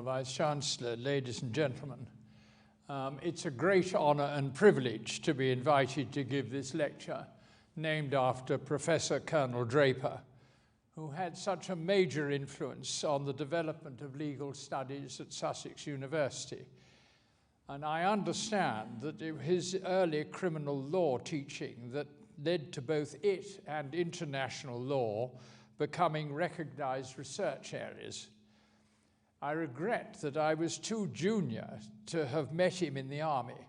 Vice-Chancellor, ladies and gentlemen. It's a great honour and privilege to be invited to give this lecture, named after Professor Colonel Draper, who had such a major influence on the development of legal studies at Sussex University. And I understand that it was his early criminal law teaching that led to both it and international law becoming recognised research areas. I regret that I was too junior to have met him in the army,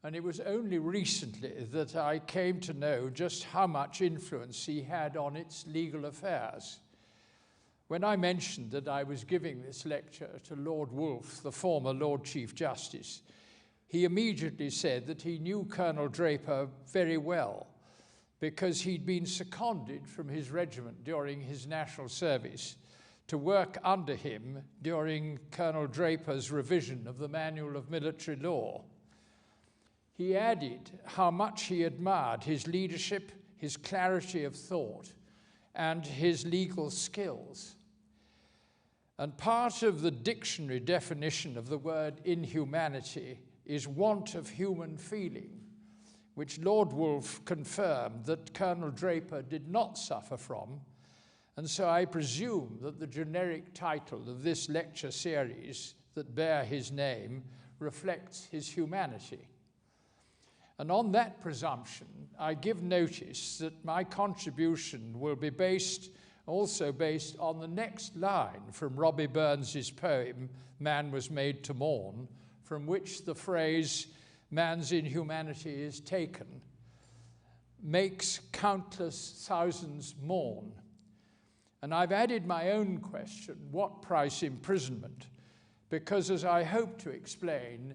and it was only recently that I came to know just how much influence he had on its legal affairs. When I mentioned that I was giving this lecture to Lord Wolfe, the former Lord Chief Justice, he immediately said that he knew Colonel Draper very well because he'd been seconded from his regiment during his national service to work under him during Colonel Draper's revision of the Manual of Military Law. He added how much he admired his leadership, his clarity of thought, and his legal skills. And part of the dictionary definition of the word inhumanity is want of human feeling, which Lord Wolfe confirmed that Colonel Draper did not suffer from. And so I presume that the generic title of this lecture series that bear his name reflects his humanity. And on that presumption, I give notice that my contribution will be also based on the next line from Robbie Burns's poem, Man Was Made to Mourn, from which the phrase, man's inhumanity is taken, makes countless thousands mourn. And I've added my own question, what price imprisonment? Because as I hope to explain,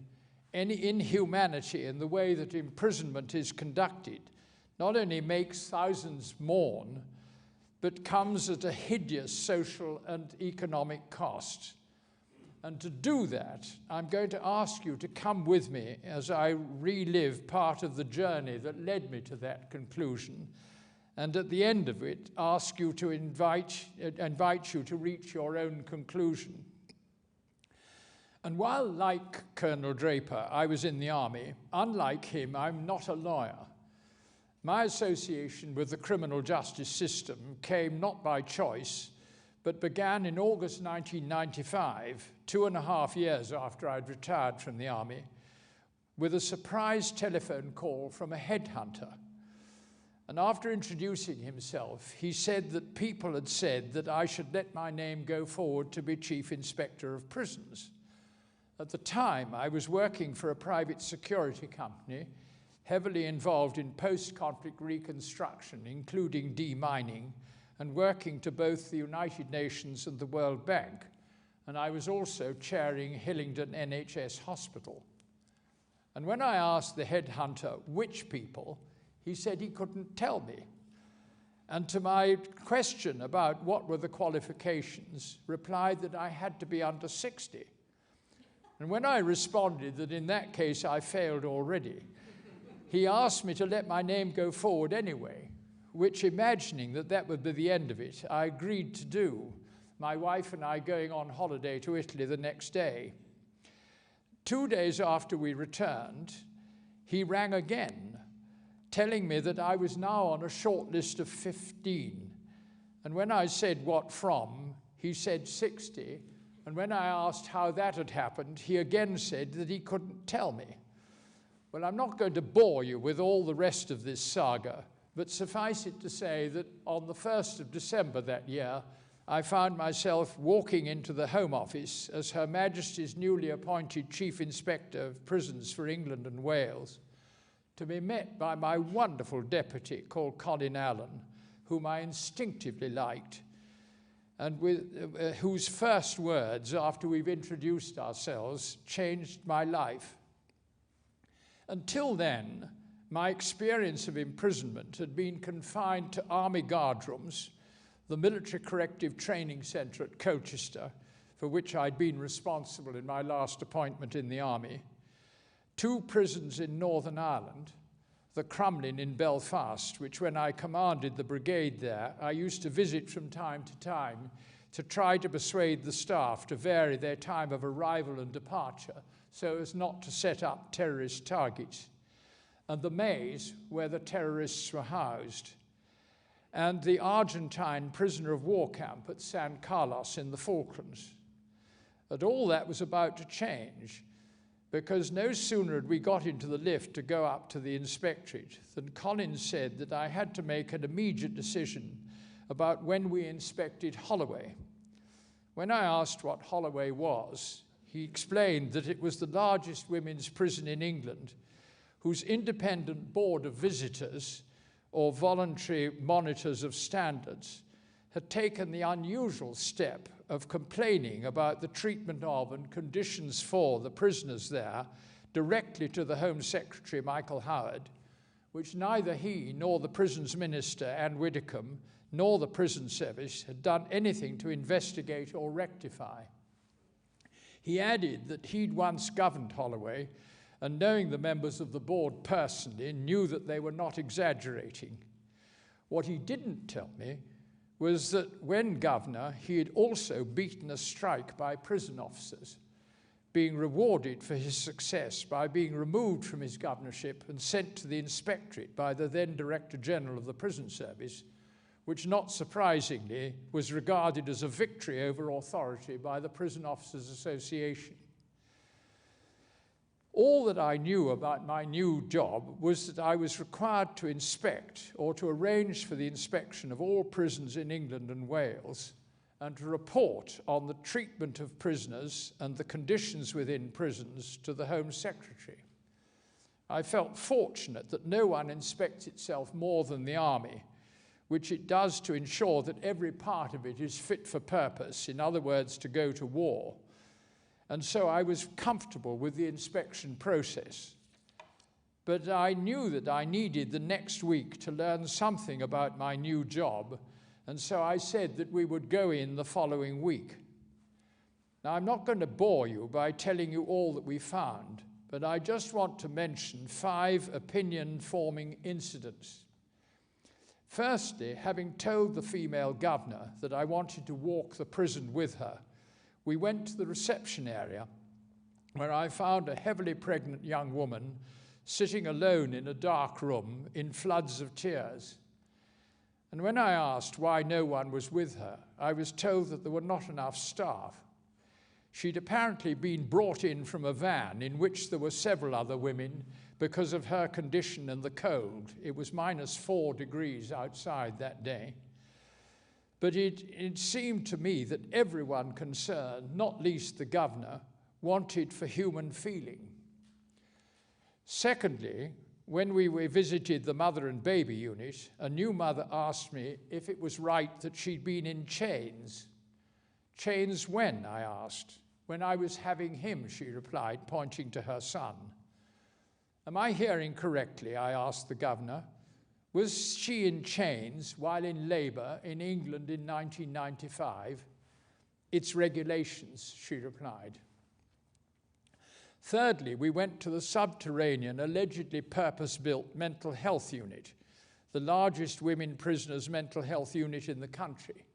any inhumanity in the way that imprisonment is conducted not only makes thousands mourn, but comes at a hideous social and economic cost. And to do that, I'm going to ask you to come with me as I relive part of the journey that led me to that conclusion, and at the end of it, ask you to invite you to reach your own conclusion. And while, like Colonel Draper, I was in the army, unlike him, I'm not a lawyer. My association with the criminal justice system came not by choice, but began in August 1995, 2.5 years after I'd retired from the army, with a surprise telephone call from a headhunter. And after introducing himself, he said that people had said that I should let my name go forward to be Chief Inspector of Prisons. At the time, I was working for a private security company, heavily involved in post-conflict reconstruction, including demining, and working to both the United Nations and the World Bank. And I was also chairing Hillingdon NHS Hospital. And when I asked the headhunter which people, he said he couldn't tell me. And to my question about what were the qualifications, replied that I had to be under 60. And when I responded that in that case I failed already, he asked me to let my name go forward anyway, which, imagining that that would be the end of it, I agreed to do, my wife and I going on holiday to Italy the next day. 2 days after we returned, he rang again, telling me that I was now on a short list of 15. And when I said what from, he said 60. And when I asked how that had happened, he again said that he couldn't tell me. Well, I'm not going to bore you with all the rest of this saga, but suffice it to say that on the 1st of December that year, I found myself walking into the Home Office as Her Majesty's newly appointed Chief Inspector of Prisons for England and Wales, to be met by my wonderful deputy called Colin Allen, whom I instinctively liked, and whose first words after we've introduced ourselves changed my life. Until then, my experience of imprisonment had been confined to army guardrooms, the Military Corrective Training Centre at Colchester, for which I'd been responsible in my last appointment in the army, 2 prisons in Northern Ireland, the Crumlin in Belfast, which when I commanded the brigade there, I used to visit from time to time to try to persuade the staff to vary their time of arrival and departure so as not to set up terrorist targets, and the maze where the terrorists were housed, and the Argentine prisoner of war camp at San Carlos in the Falklands. And all that was about to change, because no sooner had we got into the lift to go up to the inspectorate than Collins said that I had to make an immediate decision about when we inspected Holloway. When I asked what Holloway was, he explained that it was the largest women's prison in England, whose independent board of visitors, or voluntary monitors of standards, had taken the unusual step of complaining about the treatment of and conditions for the prisoners there directly to the Home Secretary, Michael Howard, which neither he nor the prisons minister, Anne Widdecombe, nor the prison service had done anything to investigate or rectify. He added that he'd once governed Holloway, and knowing the members of the board personally, knew that they were not exaggerating. What he didn't tell me was that when governor, he had also beaten a strike by prison officers, being rewarded for his success by being removed from his governorship and sent to the inspectorate by the then Director General of the Prison Service, which not surprisingly was regarded as a victory over authority by the Prison Officers Association. All that I knew about my new job was that I was required to inspect or to arrange for the inspection of all prisons in England and Wales and to report on the treatment of prisoners and the conditions within prisons to the Home Secretary. I felt fortunate that no one inspects itself more than the Army, which it does to ensure that every part of it is fit for purpose, in other words, to go to war. And so I was comfortable with the inspection process. But I knew that I needed the next week to learn something about my new job, and so I said that we would go in the following week. Now, I'm not going to bore you by telling you all that we found, but I just want to mention 5 opinion-forming incidents. Firstly, having told the female governor that I wanted to walk the prison with her, we went to the reception area, where I found a heavily pregnant young woman sitting alone in a dark room in floods of tears. And when I asked why no one was with her, I was told that there were not enough staff. She'd apparently been brought in from a van in which there were several other women because of her condition and the cold. It was -4 degrees outside that day. But it seemed to me that everyone concerned, not least the governor, wanted for human feeling. Secondly, when we visited the mother and baby unit, a new mother asked me if it was right that she'd been in chains. Chains when? I asked. When I was having him, she replied, pointing to her son. Am I hearing correctly? I asked the governor. Was she in chains while in labour in England in 1995? It's regulations, she replied. Thirdly, we went to the subterranean, allegedly purpose-built mental health unit, the largest women prisoners' mental health unit in the country,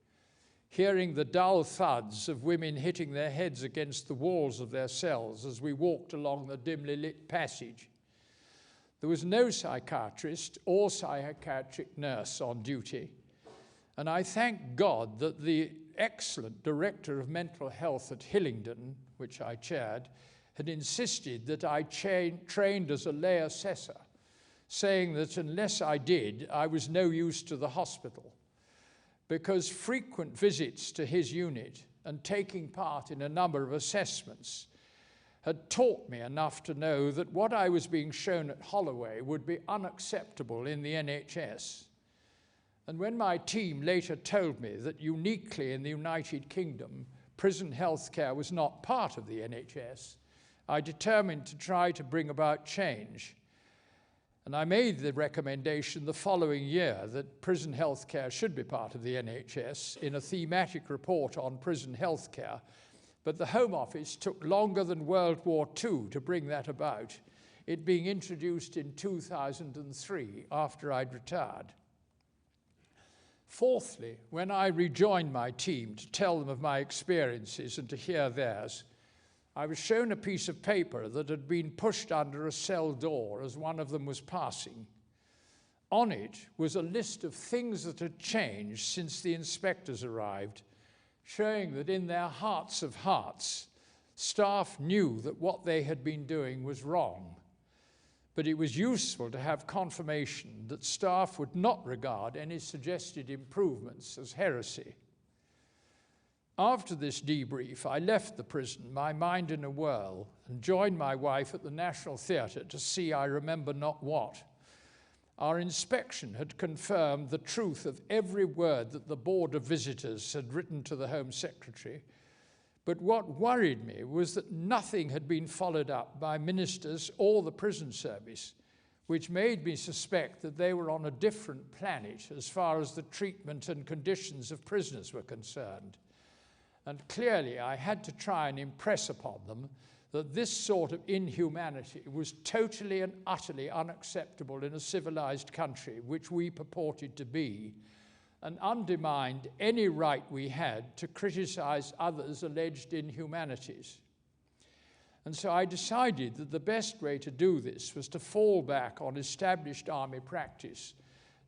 hearing the dull thuds of women hitting their heads against the walls of their cells as we walked along the dimly lit passage. There was no psychiatrist or psychiatric nurse on duty, and I thank God that the excellent director of mental health at Hillingdon, which I chaired, had insisted that I trained as a lay assessor, saying that unless I did, I was no use to the hospital, because frequent visits to his unit and taking part in a number of assessments had taught me enough to know that what I was being shown at Holloway would be unacceptable in the NHS. And when my team later told me that uniquely in the United Kingdom, prison healthcare was not part of the NHS, I determined to try to bring about change. And I made the recommendation the following year that prison healthcare should be part of the NHS in a thematic report on prison healthcare. But the Home Office took longer than World War II to bring that about, it being introduced in 2003 after I'd retired. Fourthly, when I rejoined my team to tell them of my experiences and to hear theirs, I was shown a piece of paper that had been pushed under a cell door as one of them was passing. On it was a list of things that had changed since the inspectors arrived, showing that in their hearts of hearts, staff knew that what they had been doing was wrong. But it was useful to have confirmation that staff would not regard any suggested improvements as heresy. After this debrief, I left the prison, my mind in a whirl, and joined my wife at the National Theatre to see I remember not what. Our inspection had confirmed the truth of every word that the Board of Visitors had written to the Home Secretary, but what worried me was that nothing had been followed up by ministers or the prison service, which made me suspect that they were on a different planet as far as the treatment and conditions of prisoners were concerned. And clearly I had to try and impress upon them that this sort of inhumanity was totally and utterly unacceptable in a civilized country, which we purported to be, and undermined any right we had to criticize others' alleged inhumanities. And so I decided that the best way to do this was to fall back on established army practice,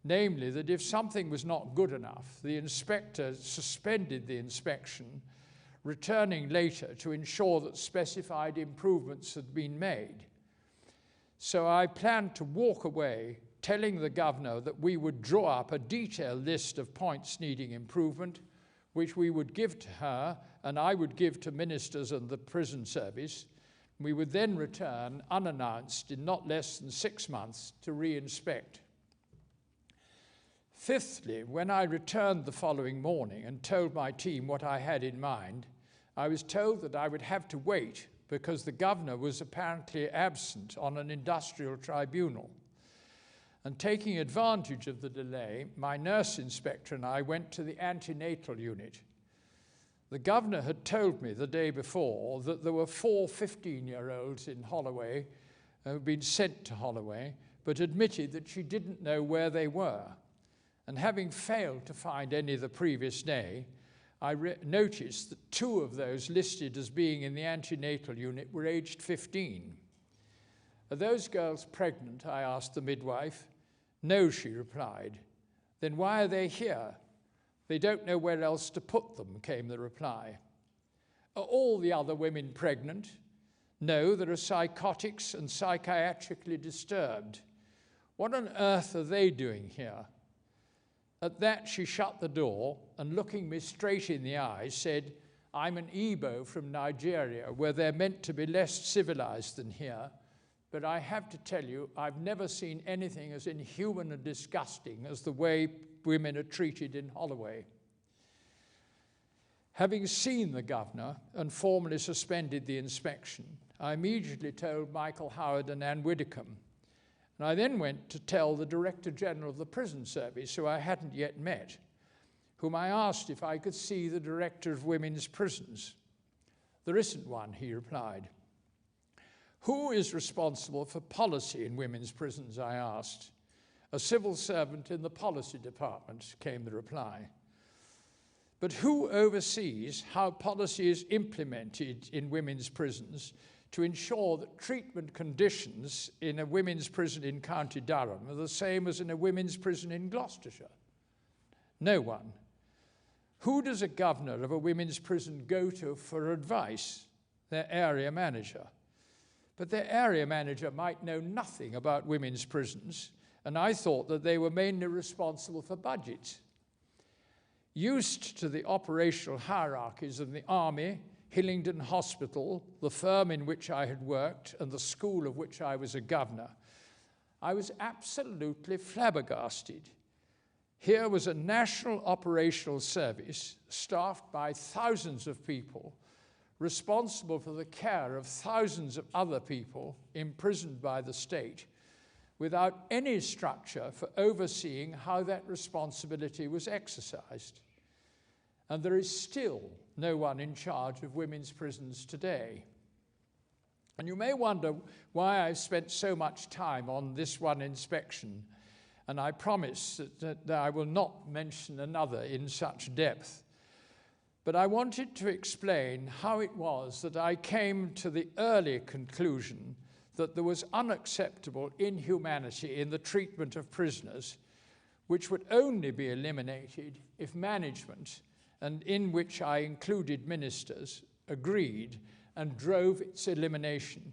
namely that if something was not good enough, the inspector suspended the inspection, returning later to ensure that specified improvements had been made. So I planned to walk away, telling the governor that we would draw up a detailed list of points needing improvement, which we would give to her and I would give to ministers and the prison service. We would then return unannounced in not less than 6 months to re-inspect. Fifthly, when I returned the following morning and told my team what I had in mind, I was told that I would have to wait because the governor was apparently absent on an industrial tribunal. And taking advantage of the delay, my nurse inspector and I went to the antenatal unit. The governor had told me the day before that there were 4 15-year-olds in Holloway who had been sent to Holloway, but admitted that she didn't know where they were. And having failed to find any the previous day, I noticed that 2 of those listed as being in the antenatal unit were aged 15. Are those girls pregnant? I asked the midwife. No, she replied. Then why are they here? They don't know where else to put them, came the reply. Are all the other women pregnant? No, there are psychotics and psychiatrically disturbed. What on earth are they doing here? At that, she shut the door and, looking me straight in the eyes, said, I'm an Igbo from Nigeria, where they're meant to be less civilized than here, but I have to tell you, I've never seen anything as inhuman and disgusting as the way women are treated in Holloway. Having seen the governor and formally suspended the inspection, I immediately told Michael Howard and Anne Widdicombe. And I then went to tell the Director General of the Prison Service, who I hadn't yet met, whom I asked if I could see the Director of Women's Prisons. There isn't one, he replied. Who is responsible for policy in women's prisons, I asked. A civil servant in the policy department, came the reply. But who oversees how policy is implemented in women's prisons to ensure that treatment conditions in a women's prison in County Durham are the same as in a women's prison in Gloucestershire? No one. Who does a governor of a women's prison go to for advice? Their area manager. But their area manager might know nothing about women's prisons, and I thought that they were mainly responsible for budgets. Used to the operational hierarchies of the Army, Hillingdon Hospital, the firm in which I had worked, and the school of which I was a governor, I was absolutely flabbergasted. Here was a national operational service staffed by thousands of people, responsible for the care of thousands of other people imprisoned by the state, without any structure for overseeing how that responsibility was exercised. And there is still no one in charge of women's prisons today. And you may wonder why I've spent so much time on this one inspection and I promise that I will not mention another in such depth. But I wanted to explain how it was that I came to the early conclusion that there was unacceptable inhumanity in the treatment of prisoners, which would only be eliminated if management, and in which I included ministers, agreed and drove its elimination.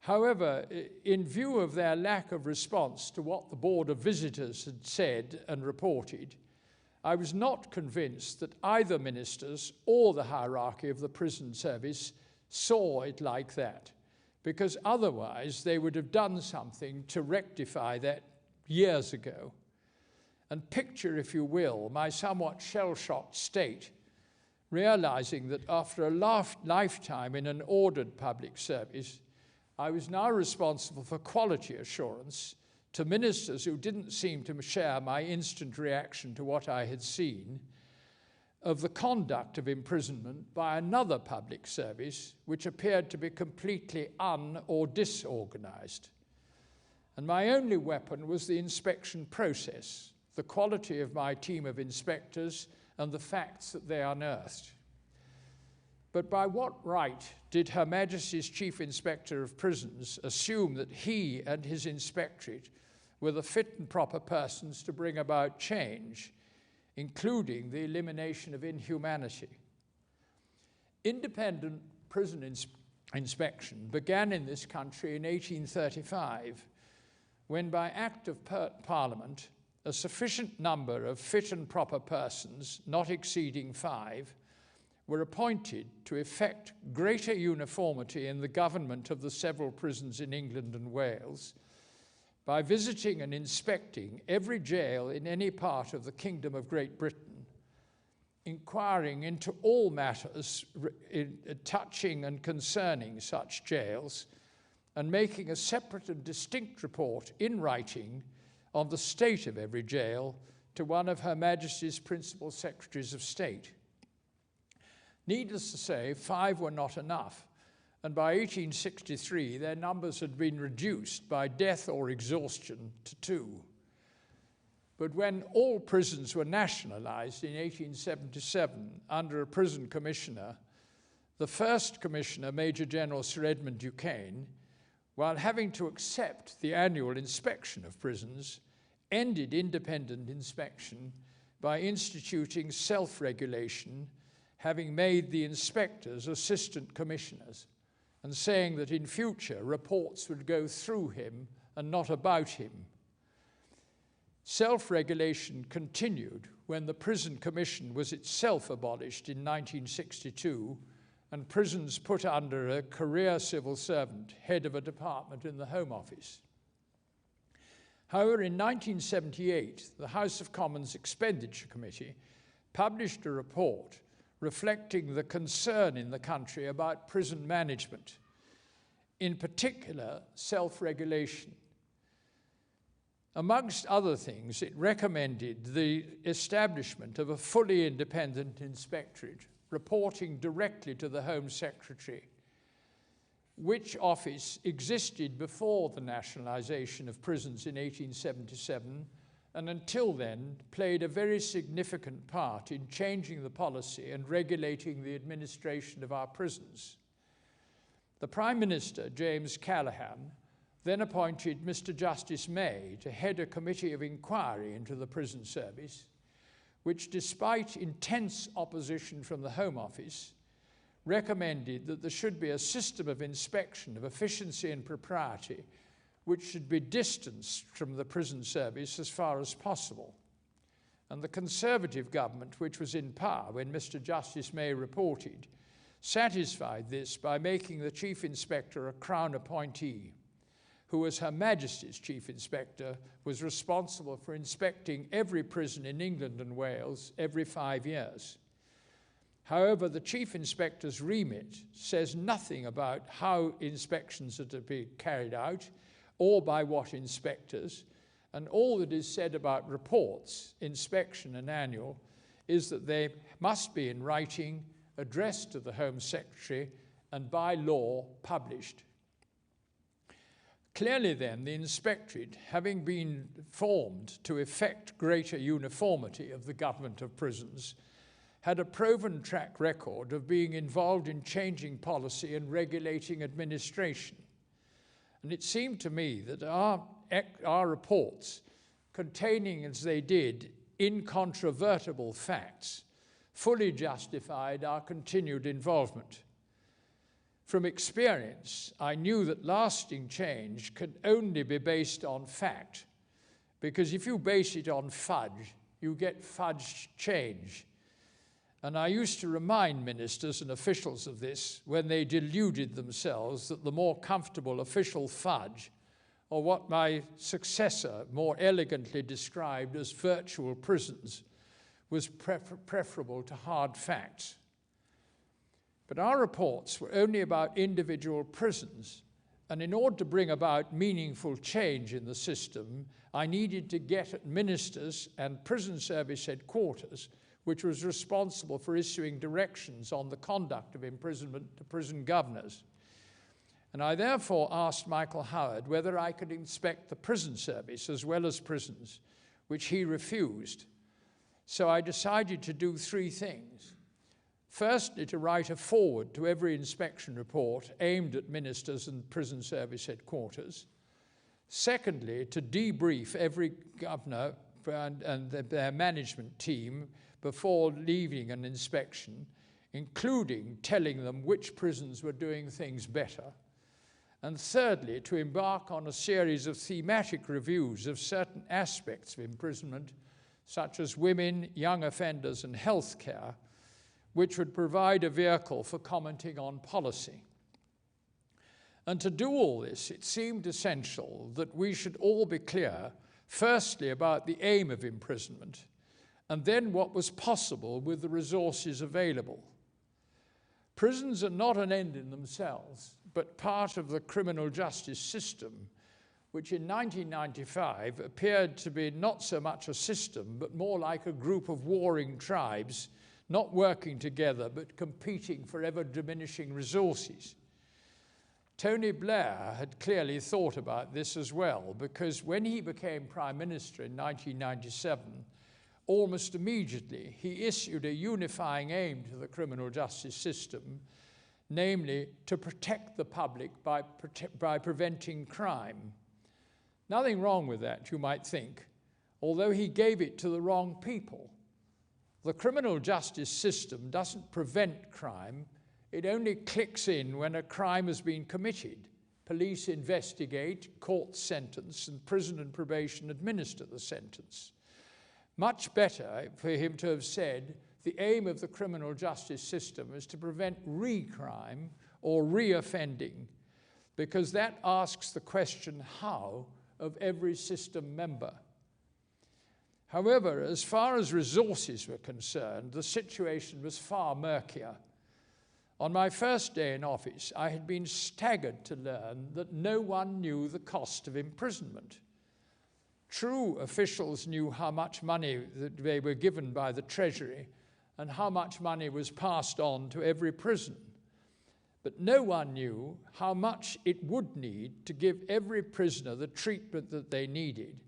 However, in view of their lack of response to what the Board of Visitors had said and reported, I was not convinced that either ministers or the hierarchy of the prison service saw it like that, because otherwise they would have done something to rectify that years ago. And picture, if you will, my somewhat shell-shocked state, realizing that after a lifetime in an ordered public service, I was now responsible for quality assurance to ministers who didn't seem to share my instant reaction to what I had seen, of the conduct of imprisonment by another public service which appeared to be completely or disorganized. And my only weapon was the inspection process, the quality of my team of inspectors, and the facts that they unearthed. But by what right did Her Majesty's Chief Inspector of Prisons assume that he and his inspectorate were the fit and proper persons to bring about change, including the elimination of inhumanity? Independent prison inspection began in this country in 1835, when by Act of Parliament, a sufficient number of fit and proper persons, not exceeding 5, were appointed to effect greater uniformity in the government of the several prisons in England and Wales by visiting and inspecting every jail in any part of the Kingdom of Great Britain, inquiring into all matters touching and concerning such jails, and making a separate and distinct report in writing on the state of every jail to one of Her Majesty's principal Secretaries of State. Needless to say, 5 were not enough, and by 1863 their numbers had been reduced by death or exhaustion to 2. But when all prisons were nationalized in 1877 under a prison commissioner, the first commissioner, Major General Sir Edmund Duquesne, while having to accept the annual inspection of prisons, ended independent inspection by instituting self-regulation, having made the inspectors assistant commissioners, and saying that in future reports would go through him and not about him. Self-regulation continued when the Prison Commission was itself abolished in 1962 and prisons put under a career civil servant, head of a department in the Home Office. However, in 1978, the House of Commons Expenditure Committee published a report reflecting the concern in the country about prison management, in particular self-regulation. Amongst other things, it recommended the establishment of a fully independent inspectorate reporting directly to the Home Secretary, which office existed before the nationalization of prisons in 1877, and until then played a very significant part in changing the policy and regulating the administration of our prisons. The Prime Minister, James Callaghan, then appointed Mr. Justice May to head a committee of inquiry into the prison service, which, despite intense opposition from the Home Office, recommended that there should be a system of inspection of efficiency and propriety which should be distanced from the prison service as far as possible. And the Conservative government, which was in power when Mr. Justice May reported, satisfied this by making the Chief Inspector a Crown appointee, who, as Her Majesty's Chief Inspector, was responsible for inspecting every prison in England and Wales every 5 years. However, the Chief Inspector's remit says nothing about how inspections are to be carried out or by what inspectors, and all that is said about reports, inspection and annual, is that they must be in writing, addressed to the Home Secretary, and by law published. Clearly then, the inspectorate, having been formed to effect greater uniformity of the government of prisons, had a proven track record of being involved in changing policy and regulating administration. And it seemed to me that our reports, containing as they did incontrovertible facts, fully justified our continued involvement. From experience, I knew that lasting change could only be based on fact, because if you base it on fudge, you get fudge change. And I used to remind ministers and officials of this when they deluded themselves that the more comfortable official fudge, or what my successor more elegantly described as virtual prisons, was preferable to hard facts. But our reports were only about individual prisons, and in order to bring about meaningful change in the system, I needed to get at ministers and prison service headquarters, which was responsible for issuing directions on the conduct of imprisonment to prison governors. And I therefore asked Michael Howard whether I could inspect the prison service as well as prisons, which he refused. So I decided to do three things. Firstly, to write a foreword to every inspection report aimed at ministers and prison service headquarters. Secondly, to debrief every governor and their management team before leaving an inspection, including telling them which prisons were doing things better. And thirdly, to embark on a series of thematic reviews of certain aspects of imprisonment, such as women, young offenders, and healthcare, which would provide a vehicle for commenting on policy. And to do all this, it seemed essential that we should all be clear, firstly, about the aim of imprisonment, and then what was possible with the resources available. Prisons are not an end in themselves, but part of the criminal justice system, which in 1995 appeared to be not so much a system, but more like a group of warring tribes, not working together, but competing for ever-diminishing resources. Tony Blair had clearly thought about this as well, because when he became Prime Minister in 1997, almost immediately he issued a unifying aim to the criminal justice system, namely to protect the public by preventing crime. Nothing wrong with that, you might think, although he gave it to the wrong people. The criminal justice system doesn't prevent crime, it only clicks in when a crime has been committed. Police investigate, courts sentence, and prison and probation administer the sentence. Much better for him to have said the aim of the criminal justice system is to prevent re-crime or re-offending, because that asks the question how of every system member. However, as far as resources were concerned, the situation was far murkier. On my first day in office, I had been staggered to learn that no one knew the cost of imprisonment. True, officials knew how much money that they were given by the Treasury and how much money was passed on to every prison. But no one knew how much it would need to give every prisoner the treatment that they needed,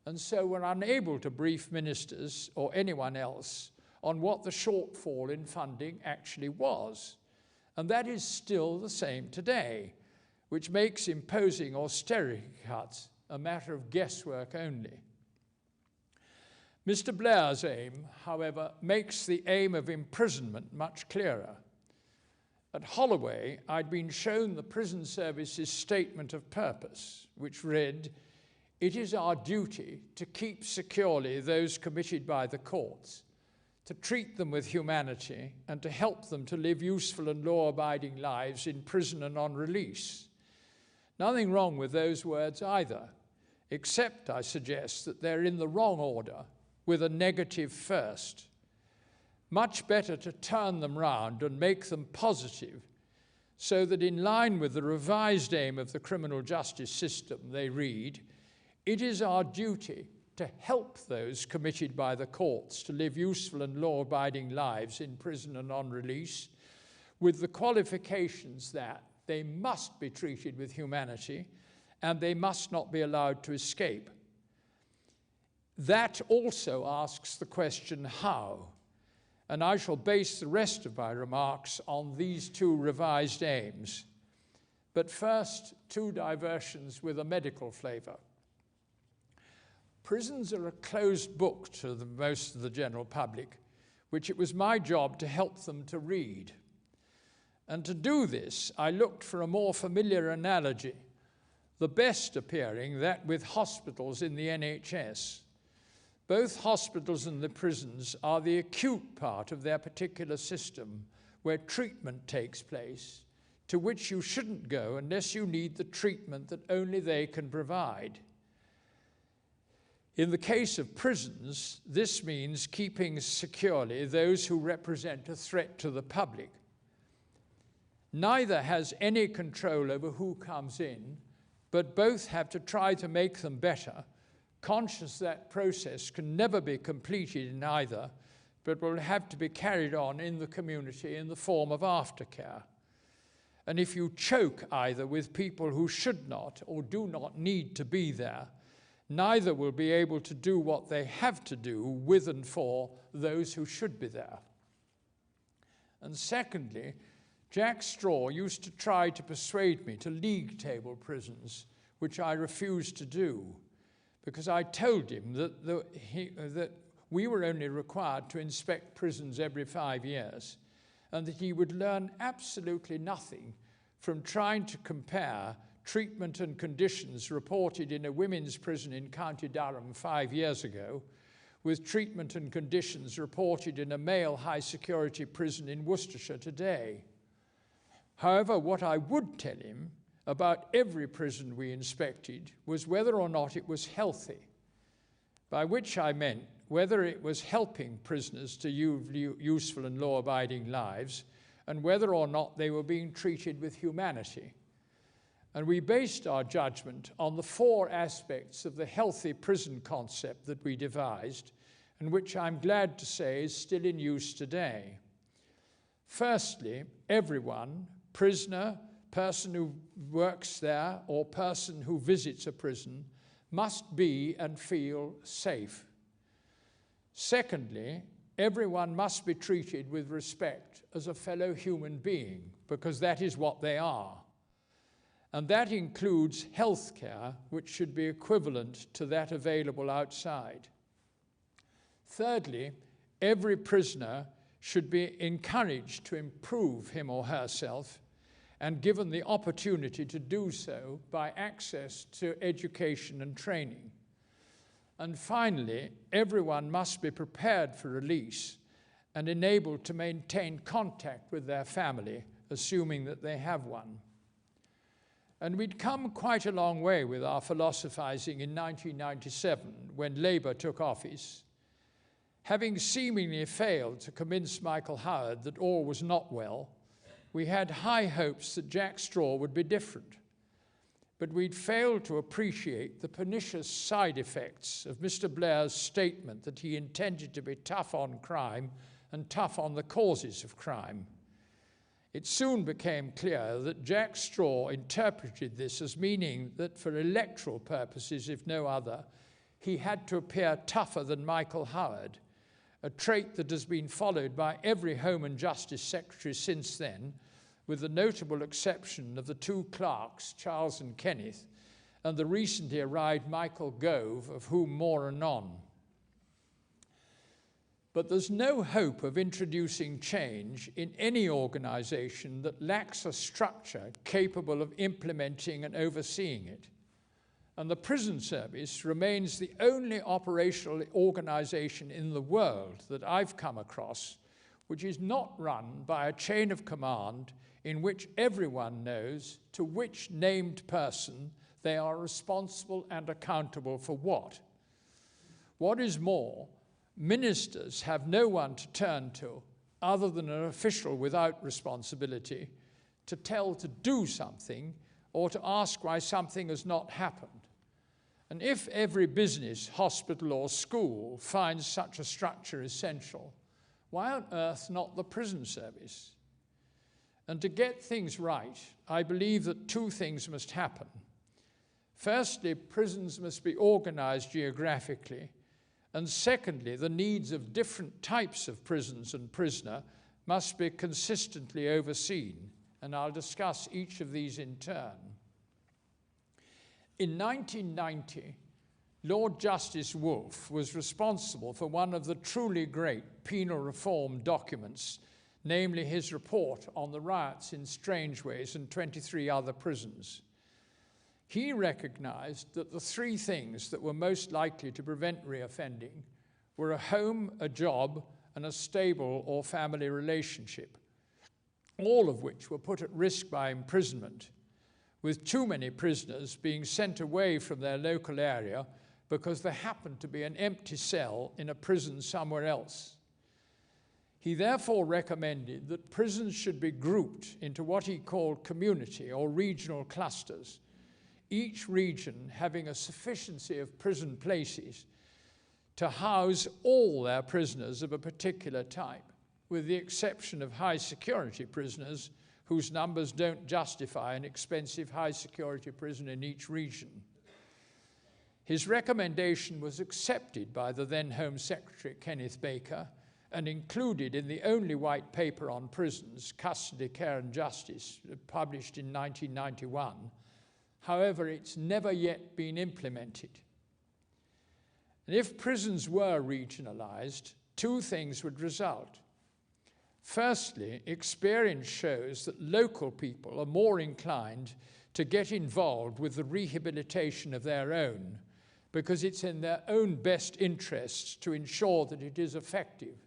and so were unable to brief ministers or anyone else on what the shortfall in funding actually was. And that is still the same today, which makes imposing austerity cuts a matter of guesswork only. Mr. Blair's aim, however, makes the aim of imprisonment much clearer. At Holloway, I'd been shown the prison service's statement of purpose, which read, "It is our duty to keep securely those committed by the courts, to treat them with humanity, and to help them to live useful and law-abiding lives in prison and on release." Nothing wrong with those words either, except, I suggest, that they're in the wrong order, with a negative first. Much better to turn them round and make them positive, so that in line with the revised aim of the criminal justice system, they read, "It is our duty to help those committed by the courts to live useful and law-abiding lives in prison and on release, with the qualifications that they must be treated with humanity and they must not be allowed to escape. That also asks the question, how? And I shall base the rest of my remarks on these two revised aims. But first, two diversions with a medical flavour. Prisons are a closed book to most of the general public, which it was my job to help them to read. And to do this, I looked for a more familiar analogy, the best appearing that with hospitals in the NHS. Both hospitals and the prisons are the acute part of their particular system, where treatment takes place, to which you shouldn't go unless you need the treatment that only they can provide. In the case of prisons, this means keeping securely those who represent a threat to the public. Neither has any control over who comes in, but both have to try to make them better, conscious that process can never be completed in either, but will have to be carried on in the community in the form of aftercare. And if you choke either with people who should not or do not need to be there, neither will be able to do what they have to do with and for those who should be there. And secondly, Jack Straw used to try to persuade me to league table prisons, which I refused to do, because I told him that we were only required to inspect prisons every 5 years, and that he would learn absolutely nothing from trying to compare treatment and conditions reported in a women's prison in County Durham 5 years ago with treatment and conditions reported in a male high-security prison in Worcestershire today. However, what I would tell him about every prison we inspected was whether or not it was healthy, by which I meant whether it was helping prisoners to live useful and law-abiding lives, and whether or not they were being treated with humanity. And we based our judgment on the 4 aspects of the healthy prison concept that we devised, and which I'm glad to say is still in use today. Firstly, everyone, prisoner, person who works there, or person who visits a prison, must be and feel safe. Secondly, everyone must be treated with respect as a fellow human being, because that is what they are. And that includes health care, which should be equivalent to that available outside. Thirdly, every prisoner should be encouraged to improve him or herself and given the opportunity to do so by access to education and training. And finally, everyone must be prepared for release and enabled to maintain contact with their family, assuming that they have one. And we'd come quite a long way with our philosophizing in 1997, when Labour took office. Having seemingly failed to convince Michael Howard that all was not well, we had high hopes that Jack Straw would be different. But we'd failed to appreciate the pernicious side effects of Mr. Blair's statement that he intended to be tough on crime and tough on the causes of crime. It soon became clear that Jack Straw interpreted this as meaning that for electoral purposes, if no other, he had to appear tougher than Michael Howard, a trait that has been followed by every Home and Justice Secretary since then, with the notable exception of the 2 clerks, Charles and Kenneth, and the recently arrived Michael Gove, of whom more anon. But there's no hope of introducing change in any organization that lacks a structure capable of implementing and overseeing it. And the prison service remains the only operational organization in the world that I've come across which is not run by a chain of command in which everyone knows to which named person they are responsible and accountable for what. What is more, ministers have no one to turn to other than an official without responsibility to tell to do something or to ask why something has not happened. And if every business, hospital or school finds such a structure essential, why on earth not the prison service? And to get things right, I believe that 2 things must happen. Firstly, prisons must be organized geographically, and secondly, the needs of different types of prisons and prisoner must be consistently overseen, and I'll discuss each of these in turn. In 1990, Lord Justice Wolfe was responsible for one of the truly great penal reform documents, namely his report on the riots in Strangeways and 23 other prisons. He recognized that the three things that were most likely to prevent reoffending were a home, a job, and a stable or family relationship, all of which were put at risk by imprisonment, with too many prisoners being sent away from their local area because there happened to be an empty cell in a prison somewhere else. He therefore recommended that prisons should be grouped into what he called community or regional clusters, each region having a sufficiency of prison places to house all their prisoners of a particular type, with the exception of high security prisoners whose numbers don't justify an expensive high security prison in each region. His recommendation was accepted by the then Home Secretary Kenneth Baker and included in the only white paper on prisons, Custody, Care and Justice, published in 1991. However, it's never yet been implemented. And if prisons were regionalized, two things would result. Firstly, experience shows that local people are more inclined to get involved with the rehabilitation of their own, because it's in their own best interests to ensure that it is effective.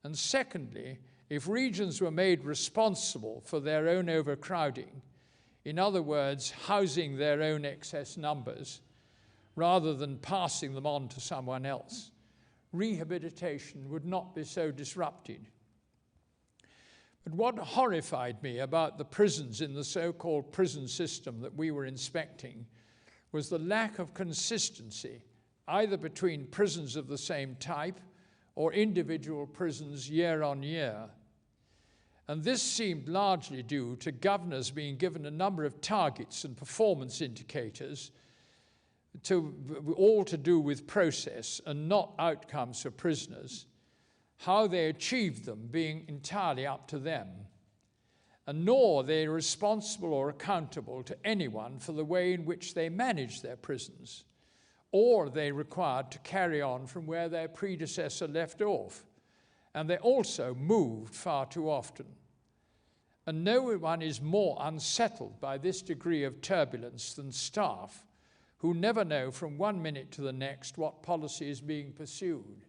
And secondly, if regions were made responsible for their own overcrowding, in other words, housing their own excess numbers, rather than passing them on to someone else, rehabilitation would not be so disrupted. But what horrified me about the prisons in the so-called prison system that we were inspecting was the lack of consistency, either between prisons of the same type or individual prisons year on year. And this seemed largely due to governors being given a number of targets and performance indicators, all to do with process and not outcomes for prisoners, how they achieved them being entirely up to them, and nor are they responsible or accountable to anyone for the way in which they manage their prisons, or are they required to carry on from where their predecessor left off, and they also moved far too often. And no one is more unsettled by this degree of turbulence than staff, who never know from one minute to the next what policy is being pursued.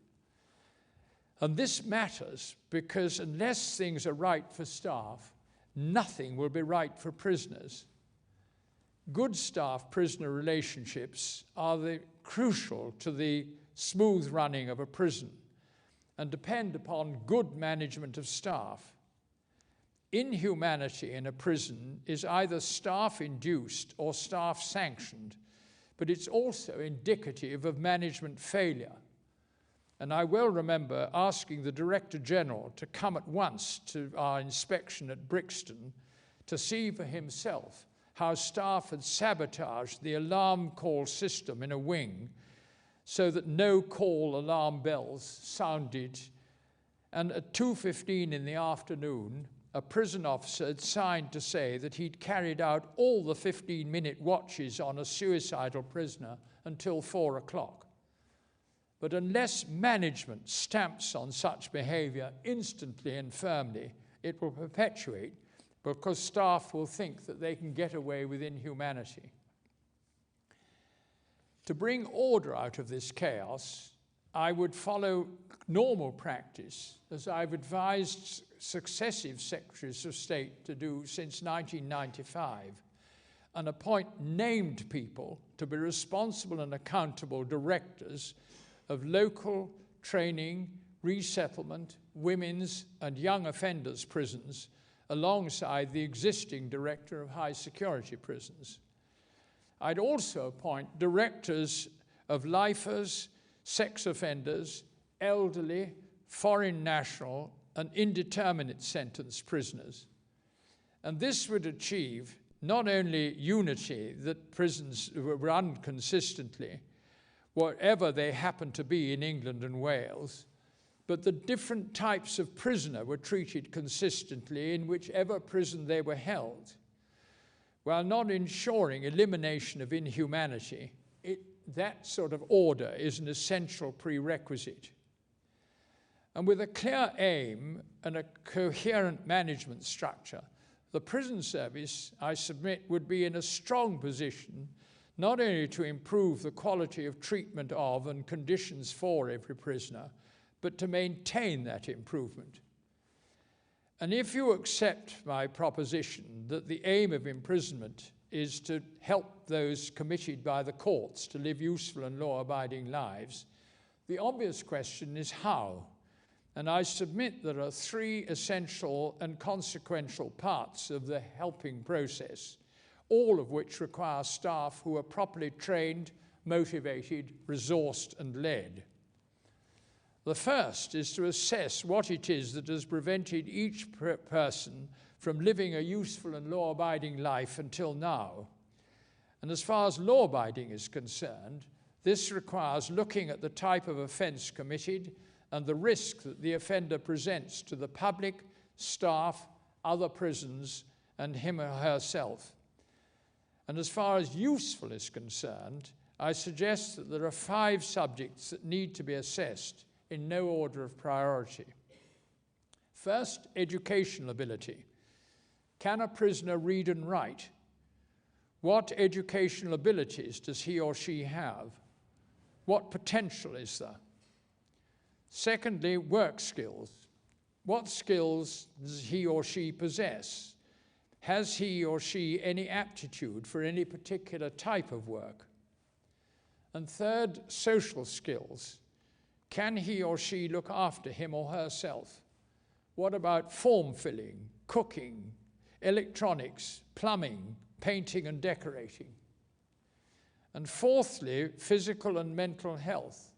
And this matters because unless things are right for staff, nothing will be right for prisoners. Good staff-prisoner relationships are crucial to the smooth running of a prison and depend upon good management of staff. Inhumanity in a prison is either staff-induced or staff-sanctioned, but it's also indicative of management failure. And I well remember asking the Director General to come at once to our inspection at Brixton to see for himself how staff had sabotaged the alarm call system in a wing so that no call alarm bells sounded. And at 2:15 in the afternoon, a prison officer had signed to say that he'd carried out all the 15-minute watches on a suicidal prisoner until 4 o'clock. But unless management stamps on such behavior instantly and firmly, it will perpetuate because staff will think that they can get away with inhumanity. To bring order out of this chaos, I would follow normal practice, as I've advised successive Secretaries of State to do since 1995, and appoint named people to be responsible and accountable directors of local training, resettlement, women's and young offenders prisons, alongside the existing director of high security prisons. I'd also appoint directors of lifers, sex offenders, elderly, foreign national, and indeterminate sentence prisoners. And this would achieve not only unity, that prisons run consistently, wherever they happen to be in England and Wales, but the different types of prisoner were treated consistently in whichever prison they were held, while not ensuring elimination of inhumanity. That sort of order is an essential prerequisite. And with a clear aim and a coherent management structure, the prison service, I submit, would be in a strong position not only to improve the quality of treatment of and conditions for every prisoner, but to maintain that improvement. And if you accept my proposition that the aim of imprisonment is to help those committed by the courts to live useful and law-abiding lives, the obvious question is how? And I submit there are three essential and consequential parts of the helping process, all of which require staff who are properly trained, motivated, resourced, and led. The first is to assess what it is that has prevented each person from living a useful and law-abiding life until now. And as far as law-abiding is concerned, this requires looking at the type of offence committed and the risk that the offender presents to the public, staff, other prisons, and him or herself. And as far as useful is concerned, I suggest that there are 5 subjects that need to be assessed in no order of priority. First, educational ability. Can a prisoner read and write? What educational abilities does he or she have? What potential is there? Secondly, work skills. What skills does he or she possess? Has he or she any aptitude for any particular type of work? And third, social skills. Can he or she look after him or herself? What about form filling, cooking, electronics, plumbing, painting and decorating? And fourthly, physical and mental health.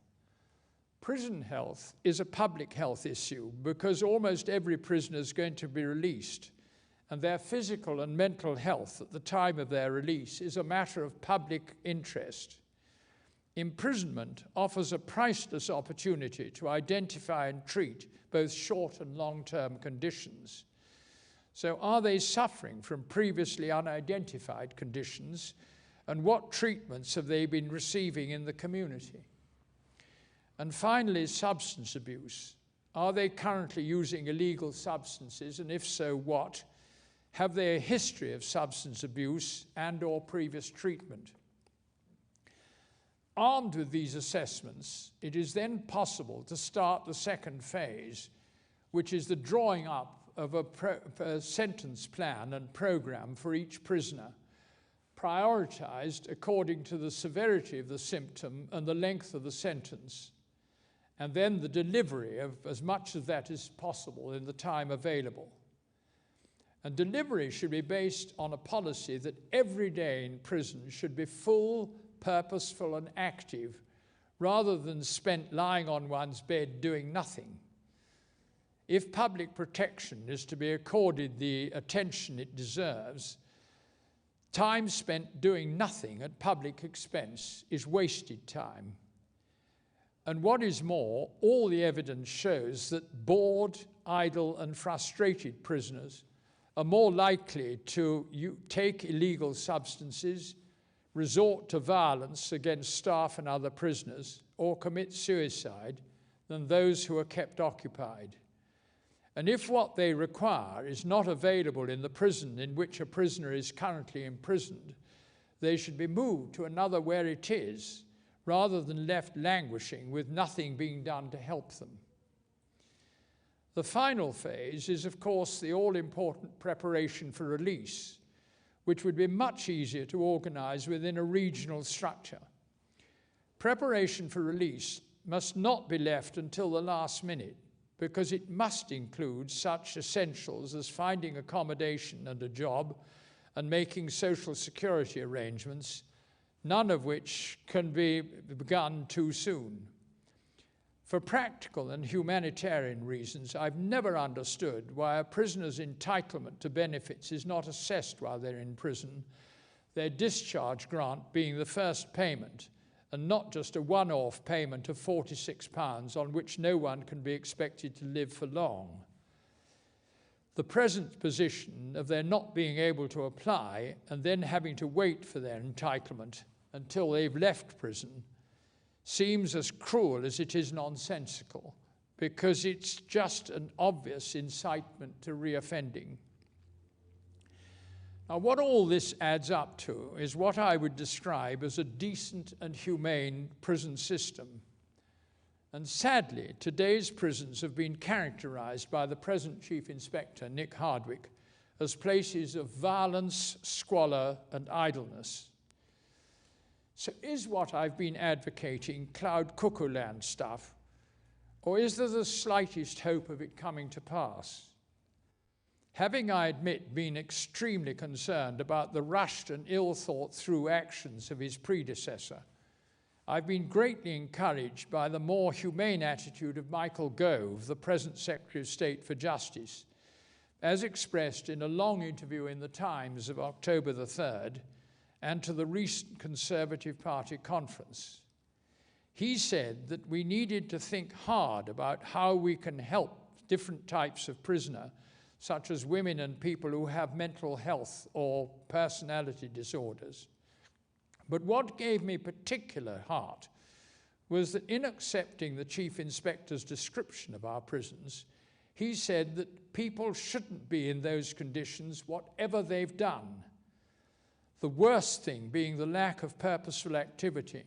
Prison health is a public health issue because almost every prisoner is going to be released, and their physical and mental health at the time of their release is a matter of public interest. Imprisonment offers a priceless opportunity to identify and treat both short and long-term conditions. So are they suffering from previously unidentified conditions, and what treatments have they been receiving in the community? And finally, substance abuse. Are they currently using illegal substances, and if so, what? Have they a history of substance abuse and/or previous treatment? Armed with these assessments, it is then possible to start the second phase, which is the drawing up of a sentence plan and program for each prisoner, prioritized according to the severity of the symptom and the length of the sentence, and then the delivery of as much of that as possible in the time available. And delivery should be based on a policy that every day in prison should be full, purposeful, and active, rather than spent lying on one's bed doing nothing. If public protection is to be accorded the attention it deserves, time spent doing nothing at public expense is wasted time. And what is more, all the evidence shows that bored, idle, and frustrated prisoners are more likely to take illegal substances, resort to violence against staff and other prisoners, or commit suicide than those who are kept occupied. And if what they require is not available in the prison in which a prisoner is currently imprisoned, they should be moved to another where it is, rather than left languishing with nothing being done to help them. The final phase is, of course, the all-important preparation for release, which would be much easier to organize within a regional structure. Preparation for release must not be left until the last minute, because it must include such essentials as finding accommodation and a job and making social security arrangements, none of which can be begun too soon. For practical and humanitarian reasons, I've never understood why a prisoner's entitlement to benefits is not assessed while they're in prison, their discharge grant being the first payment, and not just a one-off payment of £46 on which no one can be expected to live for long. The present position of their not being able to apply and then having to wait for their entitlement until they've left prison seems as cruel as it is nonsensical, because it's just an obvious incitement to reoffending. Now, what all this adds up to is what I would describe as a decent and humane prison system. And sadly, today's prisons have been characterized by the present Chief Inspector, Nick Hardwick, as places of violence, squalor, and idleness. So is what I've been advocating cloud cuckoo land stuff, or is there the slightest hope of it coming to pass? Having, I admit, been extremely concerned about the rushed and ill-thought-through actions of his predecessor, I've been greatly encouraged by the more humane attitude of Michael Gove, the present Secretary of State for Justice, as expressed in a long interview in the Times of October the 3rd, and to the recent Conservative Party conference. He said that we needed to think hard about how we can help different types of prisoner, such as women and people who have mental health or personality disorders. But what gave me particular heart was that in accepting the Chief Inspector's description of our prisons, he said that people shouldn't be in those conditions whatever they've done. The worst thing being the lack of purposeful activity.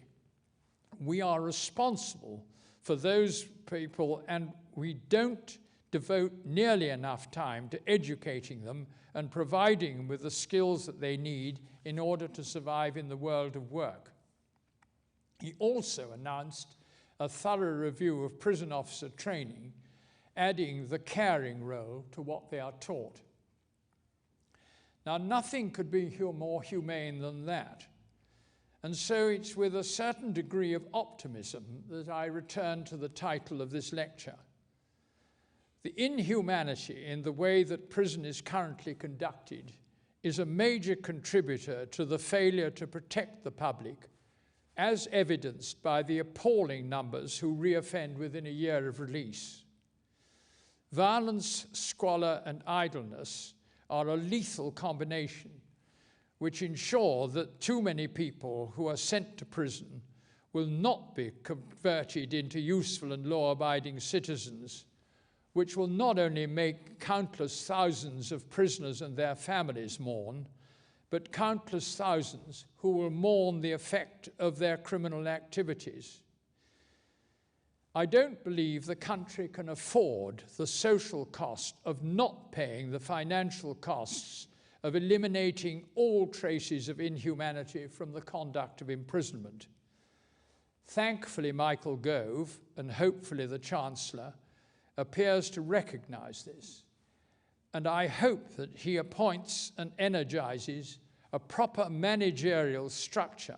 We are responsible for those people, and we don't devote nearly enough time to educating them and providing them with the skills that they need in order to survive in the world of work. He also announced a thorough review of prison officer training, adding the caring role to what they are taught. Now, nothing could be more humane than that. And so it's with a certain degree of optimism that I return to the title of this lecture. The inhumanity in the way that prison is currently conducted is a major contributor to the failure to protect the public, as evidenced by the appalling numbers who reoffend within a year of release. Violence, squalor, and idleness are a lethal combination which ensure that too many people who are sent to prison will not be converted into useful and law-abiding citizens, which will not only make countless thousands of prisoners and their families mourn, but countless thousands who will mourn the effect of their criminal activities. I don't believe the country can afford the social cost of not paying the financial costs of eliminating all traces of inhumanity from the conduct of imprisonment. Thankfully, Michael Gove, and hopefully the Chancellor, appears to recognize this, and I hope that he appoints and energizes a proper managerial structure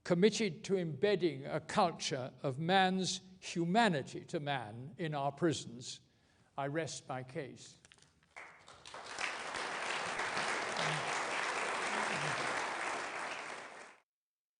committed to embedding a culture of man's humanity to man in our prisons. I rest my case.